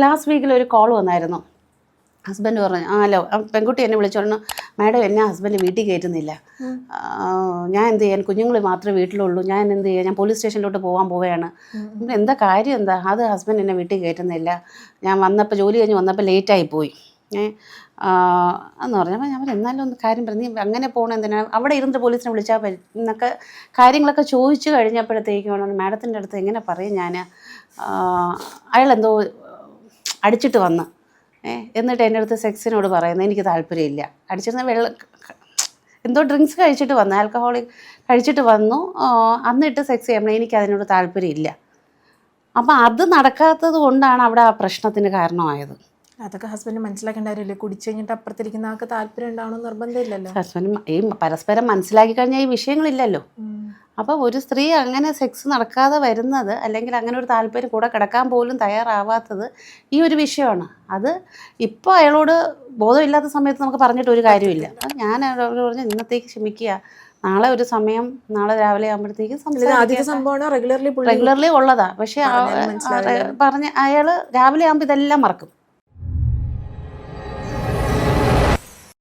Last വീക്കിൽ ഒരു call വന്നായിരുന്നു. ഹസ്ബൻഡ് പറഞ്ഞു ഹലോ, പെൺകുട്ടി എന്നെ വിളിച്ചോളണം, മാഡം എന്നെ ഹസ്ബൻഡ് വീട്ടിൽ കയറ്റുന്നില്ല, ഞാൻ എന്ത് ചെയ്യാൻ, കുഞ്ഞുങ്ങൾ മാത്രമേ വീട്ടിലുള്ളൂ, ഞാൻ എന്ത് ചെയ്യാം, ഞാൻ പോലീസ് സ്റ്റേഷനിലോട്ട് പോവുകയാണ്. എന്താ കാര്യം എന്താ? അത് ഹസ്ബൻഡ് എന്നെ വീട്ടിൽ കയറ്റുന്നില്ല, ഞാൻ വന്നപ്പോൾ ജോലി കഴിഞ്ഞ് വന്നപ്പോൾ ലേറ്റായിപ്പോയി എന്ന് പറഞ്ഞപ്പോൾ ഞാൻ എന്നാലും ഒന്ന് കാര്യം പറഞ്ഞു, നീ അങ്ങനെ പോകണം എന്തിനാണ്, അവിടെ ഇരുന്നിട്ട് പോലീസിനെ വിളിച്ചാൽ എന്നൊക്കെ കാര്യങ്ങളൊക്കെ ചോദിച്ചു കഴിഞ്ഞപ്പോഴത്തേക്കും മാഡത്തിൻ്റെ അടുത്ത് എങ്ങനെ പറയും ഞാൻ, അയാളെന്തോ അടിച്ചിട്ട് വന്ന് എന്നിട്ട് എൻ്റെ അടുത്ത് സെക്സിനോട് പറയുന്നത് എനിക്ക് താല്പര്യമില്ല, അടിച്ചിരുന്ന എന്തോ ഡ്രിങ്ക്സ് കഴിച്ചിട്ട് വന്നു, ആൽക്കഹോളിക് കഴിച്ചിട്ട് വന്നു, അന്നിട്ട് സെക്സ് ചെയ്യണം, എനിക്ക് അതിനോട് താല്പര്യമില്ല. അപ്പം അത് നടക്കാത്തത് കൊണ്ടാണ് അവിടെ ആ പ്രശ്നത്തിന് കാരണമായത്. അതൊക്കെ ഹസ്ബൻഡ് മനസ്സിലാക്കേണ്ട കാര്യമില്ലേ? കുടിച്ചു കഴിഞ്ഞിട്ട് അപ്പുറത്തിരിക്കുന്ന ആൾക്ക് താല്പര്യം ഉണ്ടാവണമെന്ന് നിർബന്ധമില്ലല്ലോ. ഹസ്ബൻഡ് ഈ പരസ്പരം മനസ്സിലാക്കി കഴിഞ്ഞാൽ ഈ വിഷയങ്ങളില്ലല്ലോ. അപ്പോൾ ഒരു സ്ത്രീ അങ്ങനെ സെക്സ് നടക്കാതെ വരുന്നത്, അല്ലെങ്കിൽ അങ്ങനെ ഒരു താല്പര്യം കൂടെ കിടക്കാൻ പോലും തയ്യാറാവാത്തത് ഈ ഒരു വിഷയമാണ്. അത് ഇപ്പോൾ അയാളോട് ബോധമില്ലാത്ത സമയത്ത് നമുക്ക് പറഞ്ഞിട്ട് ഒരു കാര്യമില്ല. ഞാൻ അവരോട് പറഞ്ഞു ഇന്നത്തേക്ക് ക്ഷമിക്കുക, നാളെ ഒരു സമയം, നാളെ രാവിലെ ആകുമ്പോഴത്തേക്കും റെഗുലർലി ഉള്ളതാ. പക്ഷെ പറഞ്ഞ് അയാൾ രാവിലെ ആകുമ്പോൾ ഇതെല്ലാം മറക്കും.